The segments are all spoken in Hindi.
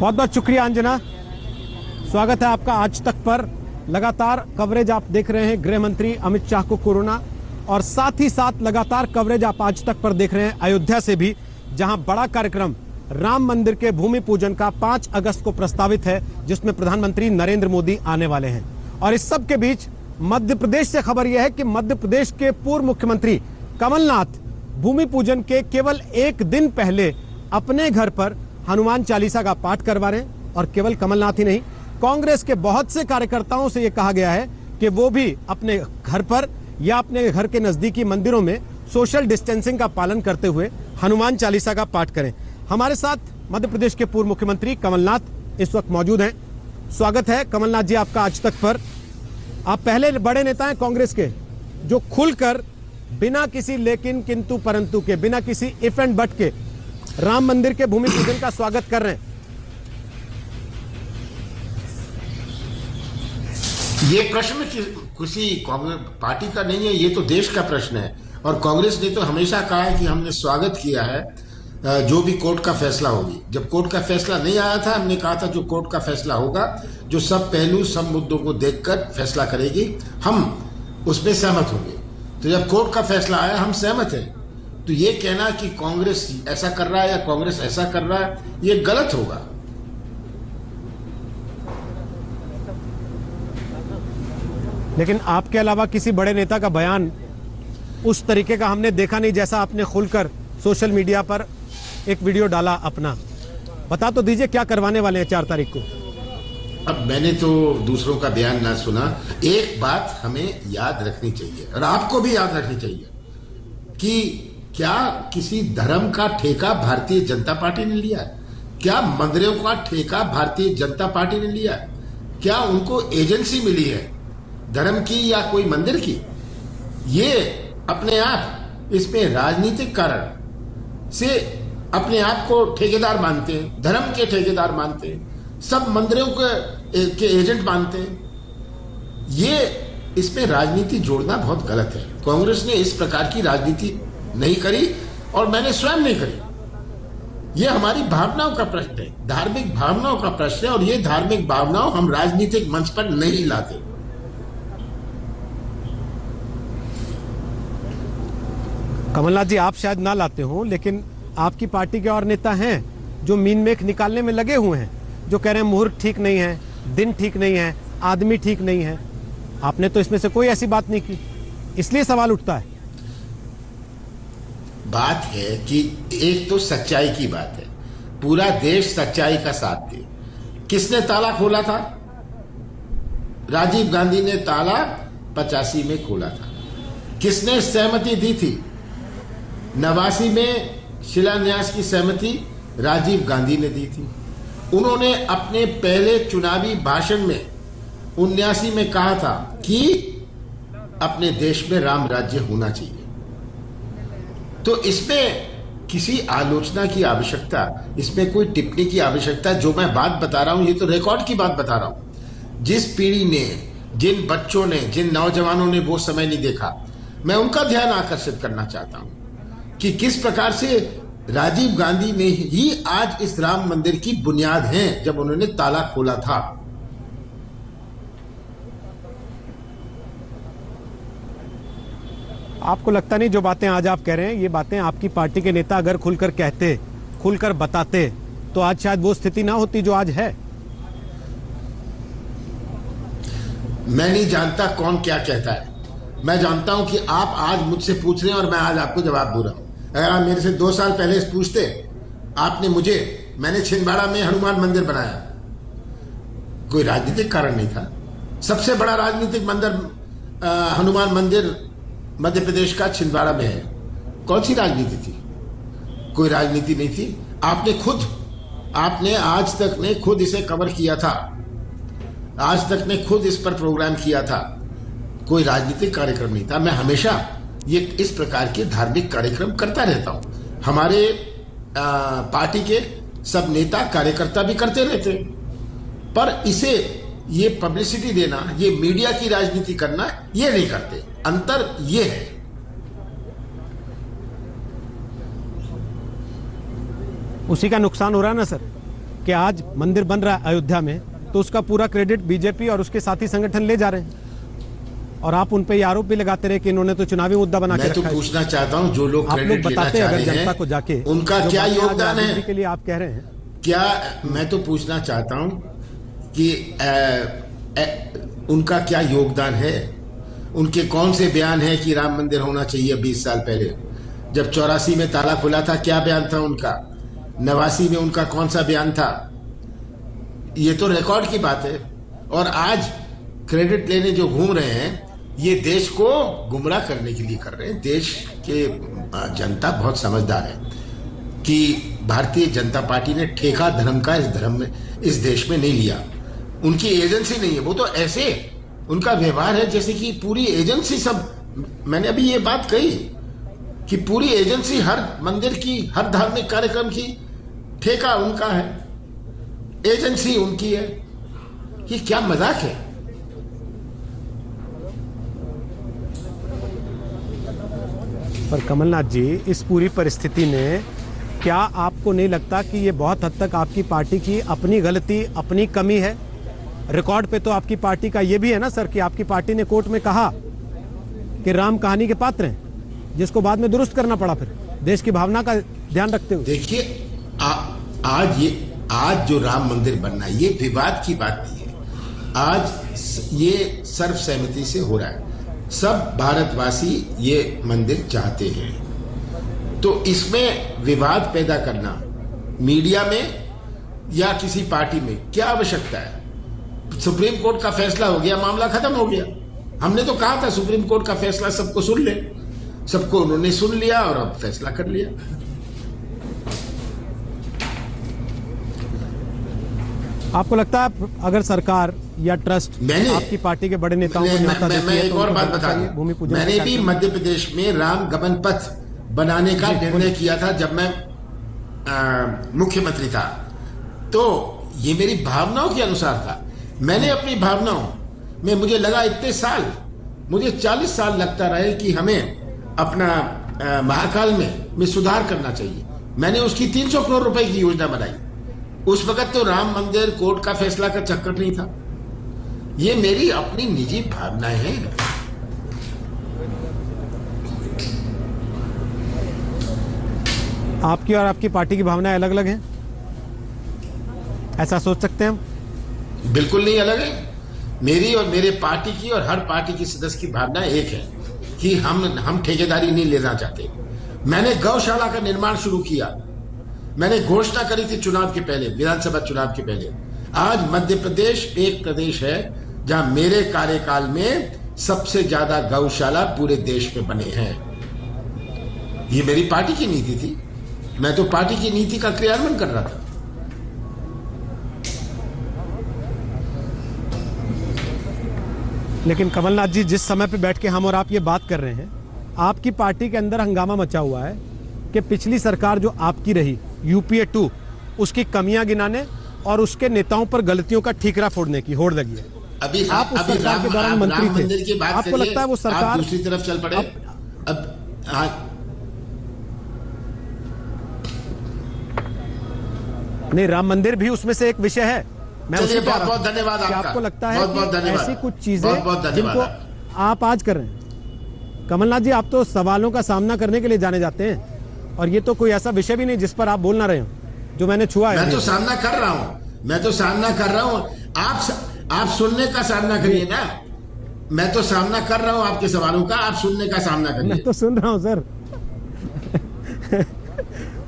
बहुत बहुत शुक्रिया अंजना, स्वागत है आपका आज तक पर। लगातार कवरेज आप देख रहे हैं गृह मंत्री अमित शाह को कोरोना, और साथ ही साथ लगातार कवरेज आप आज तक पर देख रहे हैं अयोध्या से भी, जहां बड़ा कार्यक्रम राम मंदिर के भूमि पूजन का 5 अगस्त को प्रस्तावित है, जिसमें प्रधानमंत्री नरेंद्र मोदी आने वाले हैं। और इस सब के बीच मध्य प्रदेश से खबर यह है कि मध्य प्रदेश के पूर्व मुख्यमंत्री कमलनाथ भूमि पूजन के केवल एक दिन पहले अपने घर पर हनुमान चालीसा का पाठ करवा रहे हैं। और केवल कमलनाथ ही नहीं, कांग्रेस के बहुत से कार्यकर्ताओं से यह कहा गया है कि वो भी अपने घर पर या अपने घर के नजदीकी मंदिरों में सोशल डिस्टेंसिंग का पालन करते हुए हनुमान चालीसा का पाठ करें। हमारे साथ मध्य प्रदेश के पूर्व मुख्यमंत्री कमलनाथ इस वक्त मौजूद हैं। स्वागत है कमलनाथ जी आपका आज तक पर। आप पहले बड़े नेता हैं कांग्रेस के जो खुलकर बिना किसी लेकिन किंतु परंतु के, बिना किसी इफ एंड बट के राम मंदिर के भूमि पूजन का स्वागत कर रहे हैं। ये प्रश्न किसी कांग्रेस पार्टी का नहीं है, ये तो देश का प्रश्न है। और कांग्रेस ने तो हमेशा कहा है कि हमने स्वागत किया है जो भी कोर्ट का फैसला होगी। जब कोर्ट का फैसला नहीं आया था, हमने कहा था जो कोर्ट का फैसला होगा, जो सब पहलू सब मुद्दों को देखकर फैसला करेगी, हम उसमें सहमत होंगे। तो जब कोर्ट का फैसला आया, हम सहमत हैं। तो ये कहना कि कांग्रेस ऐसा कर रहा है या कांग्रेस ऐसा कर रहा है, ये गलत होगा। लेकिन आपके अलावा किसी बड़े नेता का बयान उस तरीके का हमने देखा नहीं, जैसा आपने खुलकर सोशल मीडिया पर एक वीडियो डाला अपना। बता तो दीजिए क्या करवाने वाले हैं 4 तारीख को। अब मैंने तो दूसरों का बयान ना सुना। एक बात हमें याद रखनी चाहिए और आपको भी याद रखनी चाहिए कि क्या किसी धर्म का ठेका भारतीय जनता पार्टी ने लिया है? क्या मंदिरों का ठेका भारतीय जनता पार्टी ने लिया है? क्या उनको एजेंसी मिली है धर्म की या कोई मंदिर की? ये अपने आप इसमें राजनीतिक कारण से अपने आप को ठेकेदार मानते हैं, धर्म के ठेकेदार मानते हैं, सब मंदिरों के एजेंट मानते हैं। ये इसमें राजनीति जोड़ना बहुत गलत है। कांग्रेस ने इस प्रकार की राजनीति नहीं करी और मैंने स्वयं नहीं करी। ये हमारी भावनाओं का प्रश्न है, धार्मिक भावनाओं का प्रश्न है, और ये धार्मिक भावनाओं हम राजनीतिक मंच पर नहीं लाते। कमलनाथ जी, आप शायद ना लाते हो, लेकिन आपकी पार्टी के और नेता हैं जो मीन मेख निकालने में लगे हुए हैं, जो कह रहे हैं मुहूर्त ठीक नहीं है, दिन ठीक नहीं है, आदमी ठीक नहीं है। आपने तो इसमें से कोई ऐसी बात नहीं की, इसलिए सवाल उठता है। बात है कि एक तो सच्चाई की बात है, पूरा देश सच्चाई का साथ दे। किसने ताला खोला था? राजीव गांधी ने ताला 85 में खोला था। किसने सहमति दी थी? 89 में शिलान्यास की सहमति राजीव गांधी ने दी थी। उन्होंने अपने पहले चुनावी भाषण में 79 में कहा था कि अपने देश में राम राज्य होना चाहिए। तो इसमें किसी आलोचना की आवश्यकता, इसमें कोई टिप्पणी की आवश्यकता, जो मैं बात बता रहा हूं ये तो रिकॉर्ड की बात बता रहा हूं। जिस पीढ़ी ने, जिन बच्चों ने, जिन नौजवानों ने वो समय नहीं देखा, मैं उनका ध्यान आकर्षित करना चाहता हूं कि किस प्रकार से राजीव गांधी ने ही आज इस राम मंदिर की बुनियाद है जब उन्होंने ताला खोला था। आपको लगता नहीं जो बातें आज आप कह रहे हैं, ये बातें आपकी पार्टी के नेता अगर खुलकर कहते, खुलकर बताते, तो आज शायद वो स्थिति ना होती जो आज है? मैं नहीं जानता कौन क्या कहता है। मैं जानता हूं कि आप आज मुझसे पूछ रहे हैं और मैं आज आपको जवाब दे रहा हूं। अगर आप मेरे से 2 साल पहले पूछते, आपने मुझे, मैंने छिंदवाड़ा में हनुमान मंदिर बनाया, कोई राजनीतिक कारण नहीं था। सबसे बड़ा राजनीतिक मंदिर हनुमान मंदिर मध्य प्रदेश का छिंदवाड़ा में है। कौन सी राजनीति थी? कोई राजनीति नहीं थी। आपने आज तक ने खुद इसे कवर किया था, आज तक ने खुद इस पर प्रोग्राम किया था। कोई राजनीतिक कार्यक्रम नहीं था। मैं हमेशा ये इस प्रकार के धार्मिक कार्यक्रम करता रहता हूं। हमारे पार्टी के सब नेता कार्यकर्ता भी करते रहते, पर इसे ये पब्लिसिटी देना, ये मीडिया की राजनीति करना, ये नहीं करते। अंतर ये है। उसी का नुकसान हो रहा है ना सर? कि आज मंदिर बन रहा है अयोध्या में, तो उसका पूरा क्रेडिट बीजेपी और उसके साथी संगठन ले जा रहे हैं, और आप उन पे ये आरोप भी लगाते रहे कि इन्होंने तो चुनावी मुद्दा बना के मैं तो रखा है। पूछना चाहता हूं जो लोग आप लोग क्रेडिट लेना बताते हैं चाह अगर रहे जनता हैं को जाके उनका जो क्या बातें आज योगदान है, राजनीति के लिए आप कह रहे हैं। क्या मैं तो पूछना चाहता हूं कि उनका क्या योगदान है, उनके कौन से बयान है कि राम मंदिर होना चाहिए 20 साल पहले, जब 84 में ताला खुला था क्या बयान था उनका, 89 में उनका कौन सा बयान था, ये तो रिकॉर्ड की बात है। और आज क्रेडिट लेने जो घूम रहे हैं ये देश को गुमराह करने के लिए कर रहे हैं। देश के जनता बहुत समझदार है कि भारतीय जनता पार्टी ने ठेका धर्म का इस देश में नहीं लिया, उनकी एजेंसी नहीं है, वो तो ऐसे उनका व्यवहार है जैसे कि पूरी एजेंसी सब, मैंने अभी ये बात कही कि पूरी एजेंसी हर मंदिर की, हर धार्मिक कार्यक्रम की ठेका उनका है, एजेंसी उनकी है। ये क्या मजाक है। पर कमलनाथ जी, इस पूरी परिस्थिति में क्या आपको नहीं लगता कि ये बहुत हद तक आपकी पार्टी की अपनी गलती, अपनी कमी है? रिकॉर्ड पे तो आपकी पार्टी का ये भी है ना सर कि आपकी पार्टी ने कोर्ट में कहा कि राम कहानी के पात्र हैं, जिसको बाद में दुरुस्त करना पड़ा फिर देश की भावना का ध्यान रखते हुए। देखिए आज जो राम मंदिर बनना है ये विवाद की बात नहीं है, आज ये सर्वसहमति से हो रहा है, सब भारतवासी ये मंदिर चाहते हैं, तो इसमें विवाद पैदा करना मीडिया में या किसी पार्टी में क्या आवश्यकता है। सुप्रीम कोर्ट का फैसला हो गया, मामला खत्म हो गया। हमने तो कहा था सुप्रीम कोर्ट का फैसला सबको सुन ले, सबको उन्होंने सुन लिया और अब फैसला कर लिया। आपको लगता है अगर सरकार या ट्रस्ट आपकी पार्टी के बड़े नेताओं को न्योता देती मैं है एक तो और उनको बात करना बता चाहिए दूं, भूमि पूजन मैंने का भी कार्यक्रम? मध्य प्रदेश में राम गमन पथ बनाने का निर्णय किया था जब मैं मुख्यमंत्री था, तो ये मेरी भावनाओं के अनुसार था। मैंने अपनी भावनाओं में, मुझे लगा इतने साल, मुझे 40 साल लगता रहे कि हमें अपना महाकाल में सुधार करना चाहिए। मैंने उसकी 300 करोड़ रुपए की योजना बनाई। उस वक्त तो राम मंदिर कोर्ट का फैसला का चक्कर नहीं था। ये मेरी अपनी निजी भावनाएं हैं। आपकी और आपकी पार्टी की भावनाएं अलग अलग हैं, ऐसा सोच सकते हैं हम? बिल्कुल नहीं अलग है। मेरी और मेरे पार्टी की और हर पार्टी की सदस्य की भावना एक है कि हम ठेकेदारी नहीं लेना चाहते। मैंने गौशाला का निर्माण शुरू किया, मैंने घोषणा करी थी चुनाव के पहले, विधानसभा चुनाव के पहले। आज मध्य प्रदेश एक प्रदेश है जहां मेरे कार्यकाल में सबसे ज्यादा गौशाला पूरे देश में बने हैं। ये मेरी पार्टी की नीति थी, मैं तो पार्टी की नीति का क्रियान्वयन कर रहा था। लेकिन कमलनाथ जी, जिस समय पे बैठ के हम और आप ये बात कर रहे हैं, आपकी पार्टी के अंदर हंगामा मचा हुआ है कि पिछली सरकार जो आपकी रही यूपीए 2, उसकी कमियां गिनाने और उसके नेताओं पर गलतियों का ठीकरा फोड़ने की होड़ लगी है। अभी आप उस सरकार के दौरान मंत्री थे, आपको लगता है वो सरकार दूसरी तरफ चल पड़े? नहीं, राम मंदिर भी उसमें से एक विषय है। मैं चलिए, उसी पे आ रहा बहुत हूं। धन्यवाद क्या आपका। आपको लगता है बहुत कि धन्यवाद। ऐसी कुछ चीजें बहुत धन्यवाद जिनको आप आज कर रहे हैं? कमलनाथ जी, आप तो सवालों का सामना करने के लिए जाने जाते हैं, और ये तो कोई ऐसा विषय भी नहीं जिस पर आप बोल ना रहे हो, जो मैंने छुआ है। मैं तो सामना कर रहा हूं, मैं तो सामना कर रहा हूं। आप सुनने का सामना करिए ना। मैं तो सामना कर रहा हूं आपके सवालों का, आप सुनने का सामना करिए। मैं तो सुन रहा हूं सर।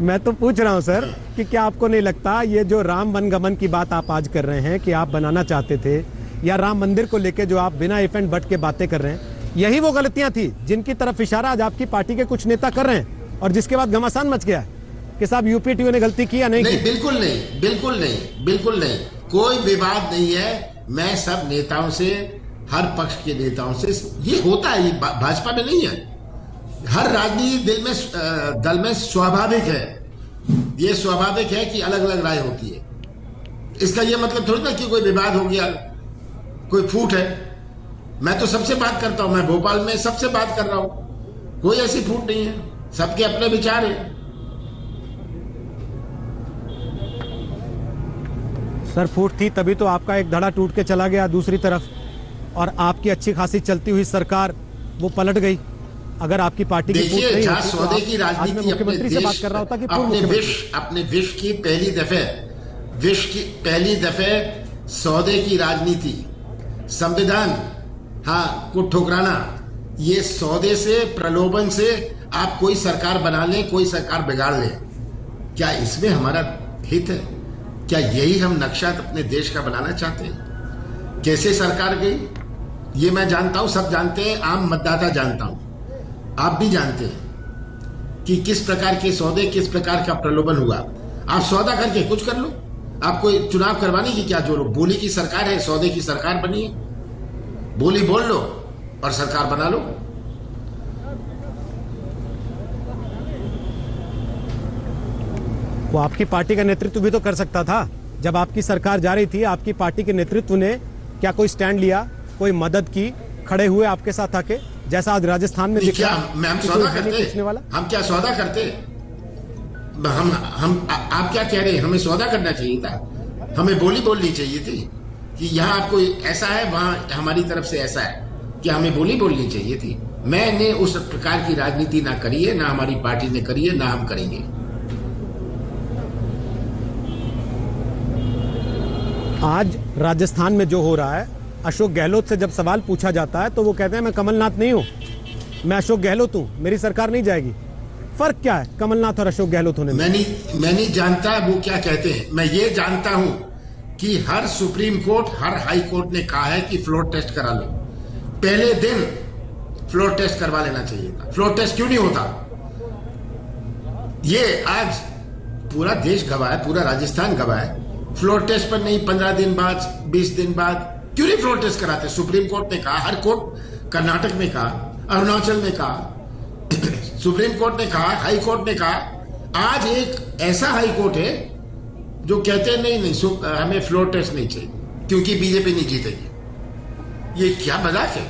मैं तो पूछ रहा हूं सर कि क्या आपको नहीं लगता ये जो राम वनगमन की बात आप आज कर रहे हैं कि आप बनाना चाहते थे, या राम मंदिर को लेके जो आप बिना इफेंट बट के बातें कर रहे हैं, यही वो गलतियां थी जिनकी तरफ इशारा आज आपकी पार्टी के कुछ नेता कर रहे हैं, और जिसके बाद घमासान मच गया है कि साहब यूपीए ने गलती की या नहीं की? बिल्कुल नहीं, बिल्कुल नहीं, बिल्कुल नहीं, कोई विवाद नहीं है। मैं सब नेताओं से, हर पक्ष के नेताओं से, ये होता है, ये भाजपा में नहीं है, हर राजनीतिक दल में स्वाभाविक है। ये स्वाभाविक है कि अलग अलग राय होती है। इसका ये मतलब थोड़ी ना कि कोई विवाद हो गया, कोई फूट है। मैं तो सबसे बात करता हूं, मैं भोपाल में सबसे बात कर रहा हूं, कोई ऐसी फूट नहीं है, सबके अपने विचार हैं। सर फूट थी तभी तो आपका एक धड़ा टूट के चला गया दूसरी तरफ, और आपकी अच्छी खासी चलती हुई सरकार वो पलट गई। अगर आपकी पार्टी की फूट देखिए, नहीं जहां होती तो सौदे की आज मैं राजनीति मुख्यमंत्री से बात कर रहा होता कि पूर्व अपने मुख्यमंत्री। विश्व की पहली दफे सौदे की राजनीति, संविधान को ठुकराना, ये सौदे से, प्रलोभन से आप कोई सरकार बना लें, कोई सरकार बिगाड़ लें, क्या इसमें हमारा हित है? क्या यही हम नक्शा अपने देश का बनाना चाहते हैं? कैसे सरकार गई ये मैं जानता हूं, सब जानते हैं, आम मतदाता जानता हूं, आप भी जानते हैं कि किस प्रकार के सौदे, किस प्रकार का प्रलोभन हुआ। आप सौदा करके कुछ कर लो, आपको चुनाव करवाने की क्या जरूरत? बोली की सरकार है, सौदे की सरकार बनी है, बोली बोल लो और सरकार बना लो। वो आपकी पार्टी का नेतृत्व भी तो कर सकता था। जब आपकी सरकार जा रही थी, आपकी पार्टी के नेतृत्व ने क्या कोई स्टैंड लिया, कोई मदद की, खड़े हुए आपके साथ आके, जैसा आज राजस्थान में दिख रहा है? हम सौदा करते, हम क्या सौदा करते? हम आप क्या कह रहे हैं? हमें सौदा करना चाहिए था, हमें बोली बोलनी चाहिए थी कि यहाँ आपको ऐसा है, वहां हमारी तरफ से ऐसा है, क्या हमें बोली बोलनी चाहिए थी? मैंने उस प्रकार की राजनीति ना करी है, ना हमारी पार्टी ने करी है, ना हम करेंगे। आज राजस्थान में जो हो रहा है, अशोक गहलोत से जब सवाल पूछा जाता है तो वो कहते हैं मैं कमलनाथ नहीं हूं, मैं अशोक गहलोत हूं, मेरी सरकार नहीं जाएगी। फर्क क्या है कमलनाथ और अशोक गहलोत होने में? मैं नहीं जानता वो क्या कहते हैं। मैं ये जानता हूं कि हर सुप्रीम कोर्ट, हर हाई कोर्ट ने कहा है कि फ्लोर टेस्ट करा लो। पहले दिन फ्लोर टेस्ट करवा लेना चाहिए था। फ्लोर टेस्ट क्यों नहीं होता? ये आज पूरा देश गवाह है, पूरा राजस्थान गवाह है। फ्लोर टेस्ट पर नहीं, 15 दिन बाद, 20 दिन बाद क्यों नहीं फ्लोर टेस्ट कराते? सुप्रीम कोर्ट ने कहा, हर कोर्ट, कर्नाटक में कहा, अरुणाचल में कहा, सुप्रीम कोर्ट ने कहा, हाई कोर्ट ने कहा। आज एक ऐसा हाई कोर्ट है जो कहते हैं नहीं, हमें फ्लोर टेस्ट नहीं चाहिए क्योंकि बीजेपी नहीं जीतेगी। ये क्या मजाक है?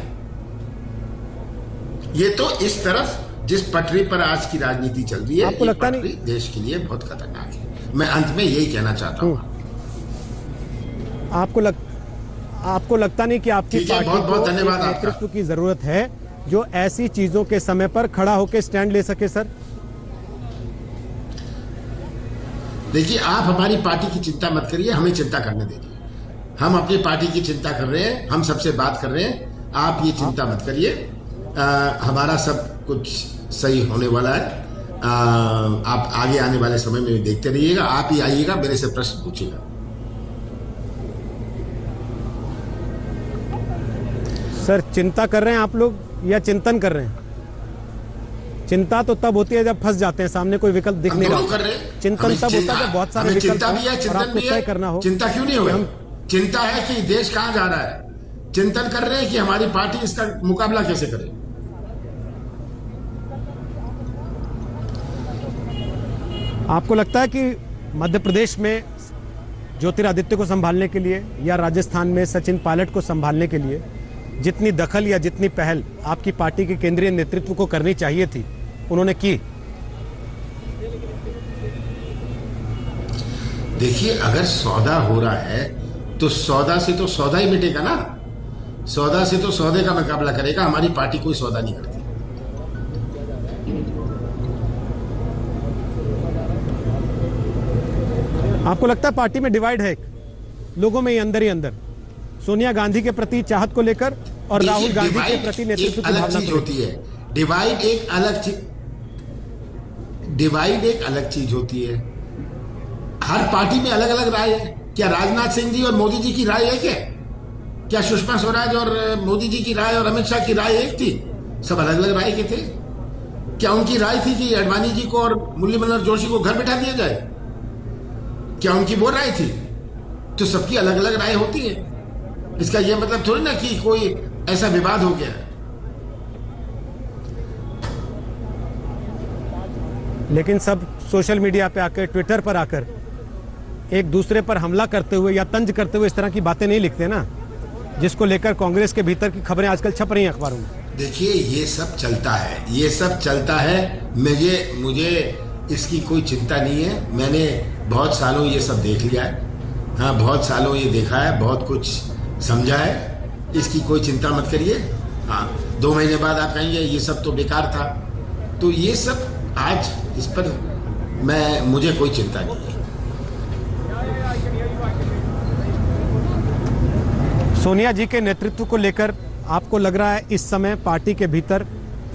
ये तो इस तरफ जिस पटरी पर आज की राजनीति चल रही है, आपको लगता नहीं देश के लिए बहुत खतरनाक है। मैं अंत में यही कहना चाहता हूं। आपको लगता नहीं कि आपकी पार्टी को एक नेतृत्व की जरूरत है जो ऐसी चीजों के समय पर खड़ा होकर स्टैंड ले सके? सर देखिए, आप हमारी पार्टी की चिंता मत करिए, हमें चिंता करने दीजिए। हम अपनी पार्टी की चिंता कर रहे हैं, हम सबसे बात कर रहे हैं, आप ये चिंता मत करिए। हमारा सब कुछ सही होने वाला है। आप आगे आने वाले समय में देखते रहिएगा, आप ही आइएगा, मेरे से प्रश्न पूछिएगा। सर चिंता कर रहे हैं आप लोग या चिंतन कर रहे हैं? चिंता तो तब होती है जब फंस जाते हैं, सामने कोई विकल्प दिख नहीं रहा। चिंतन तब होता है जब बहुत सारे विकल्प और आपको तय करना हो। चिंता क्यों नहीं होगा? चिंता है कि देश कहां जा रहा है। चिंतन कर रहे हैं कि हमारी पार्टी इसका मुकाबला कैसे करे। आपको लगता है कि मध्य प्रदेश में ज्योतिरादित्य को संभालने के लिए या राजस्थान में सचिन पायलट को संभालने के लिए जितनी दखल या जितनी पहल आपकी पार्टी के केंद्रीय नेतृत्व को करनी चाहिए थी, उन्होंने की? देखिए, अगर सौदा हो रहा है तो सौदा से तो सौदा ही मिटेगा ना। सौदा से तो सौदे का मुकाबला करेगा। हमारी पार्टी कोई सौदा नहीं करती। आपको लगता है पार्टी में डिवाइड है लोगों में ही अंदर सोनिया गांधी के प्रति चाहत को लेकर और राहुल गांधी के प्रति नेतृत्व की भावना को होती है। डिवाइड एक अलग चीज होती है। हर पार्टी में अलग अलग राय है। क्या राजनाथ सिंह जी और मोदी जी की राय है? क्या सुषमा स्वराज और मोदी जी की राय और अमित शाह की राय एक थी? सब अलग अलग राय के थे। क्या उनकी राय थी कि अडवाणी जी को और मुरली मनोहर जोशी को घर बिठा दिया जाए? क्या उनकी वो राय थी? तो सबकी अलग अलग राय होती है। इसका यह मतलब थोड़ी ना कि कोई ऐसा विवाद हो गया। लेकिन सब सोशल मीडिया पे आकर, ट्विटर पर आकर एक दूसरे पर हमला करते हुए या तंज करते हुए इस तरह की बातें नहीं लिखते ना, जिसको लेकर कांग्रेस के भीतर की खबरें आजकल छप रही हैं अखबारों में। देखिए, ये सब चलता है। मुझे इसकी कोई चिंता नहीं है। मैंने बहुत सालों ये सब देख लिया है। हाँ, बहुत सालों ये देखा है, बहुत कुछ समझा है, इसकी कोई चिंता मत करिए। हाँ, 2 महीने बाद आप कहेंगे ये सब तो बेकार था, तो ये सब आज इस पर मुझे कोई चिंता नहीं है। सोनिया जी के नेतृत्व को लेकर आपको लग रहा है इस समय पार्टी के भीतर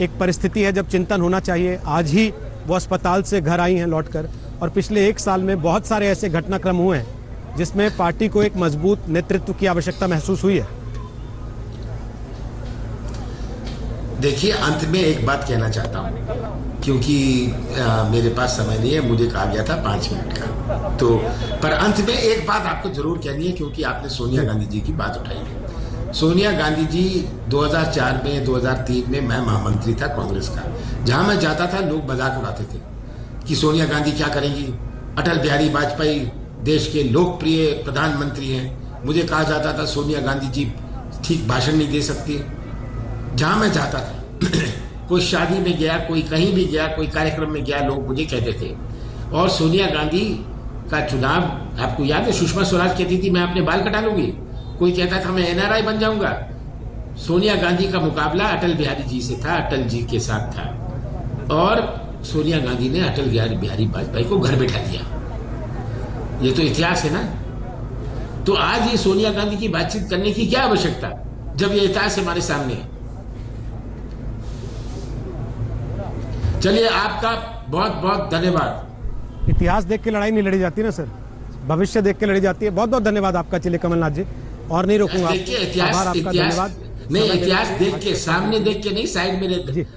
एक परिस्थिति है जब चिंतन होना चाहिए? आज ही वो अस्पताल से घर आई हैं लौटकर, और पिछले 1 साल में बहुत सारे ऐसे घटनाक्रम हुए हैं जिसमें पार्टी को एक मजबूत नेतृत्व की आवश्यकता महसूस हुई है। देखिए, अंत में एक बात कहना चाहता हूं, क्योंकि मेरे पास समय नहीं है, मुझे कहा गया था 5 मिनट का, तो पर अंत में एक बात आपको जरूर कहनी है, क्योंकि आपने सोनिया गांधी जी की बात उठाई है। सोनिया गांधी जी 2004 में, 2003 में मैं महामंत्री था कांग्रेस का। जहां मैं जाता था लोग मजाक उड़ाते थे कि सोनिया गांधी क्या करेंगी, अटल बिहारी वाजपेयी देश के लोकप्रिय प्रधानमंत्री हैं। मुझे कहा जाता था सोनिया गांधी जी ठीक भाषण नहीं दे सकती। जहां मैं जाता था कोई शादी में गया, कोई कहीं भी गया, कोई कार्यक्रम में गया, लोग मुझे कहते थे। और सोनिया गांधी का चुनाव आपको याद है, सुषमा स्वराज कहती थी मैं अपने बाल कटा लूंगी, कोई कहता था मैं एनआरआई बन जाऊंगा। सोनिया गांधी का मुकाबला अटल बिहारी जी से था, अटल जी के साथ था, और सोनिया गांधी ने अटल बिहारी वाजपेयी को घर बैठा दिया। ये तो इतिहास है ना। तो आज ये सोनिया गांधी की बातचीत करने की क्या आवश्यकता, जब ये इतिहास हमारे सामने है। चलिए, आपका बहुत बहुत धन्यवाद। इतिहास देख के लड़ाई नहीं लड़ी जाती ना सर, भविष्य देख के लड़ी जाती है। बहुत बहुत धन्यवाद आपका। चलिए कमलनाथ जी, और नहीं रोकूंगा। आभार आपका, धन्यवाद। नहीं, इतिहास देख के, सामने देख के नहीं, साइड में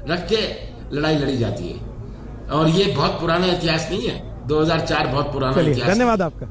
रख के लड़ाई लड़ी जाती है, और ये बहुत पुराना इतिहास नहीं है। 2004 बहुत पुराना इतिहास। धन्यवाद आपका।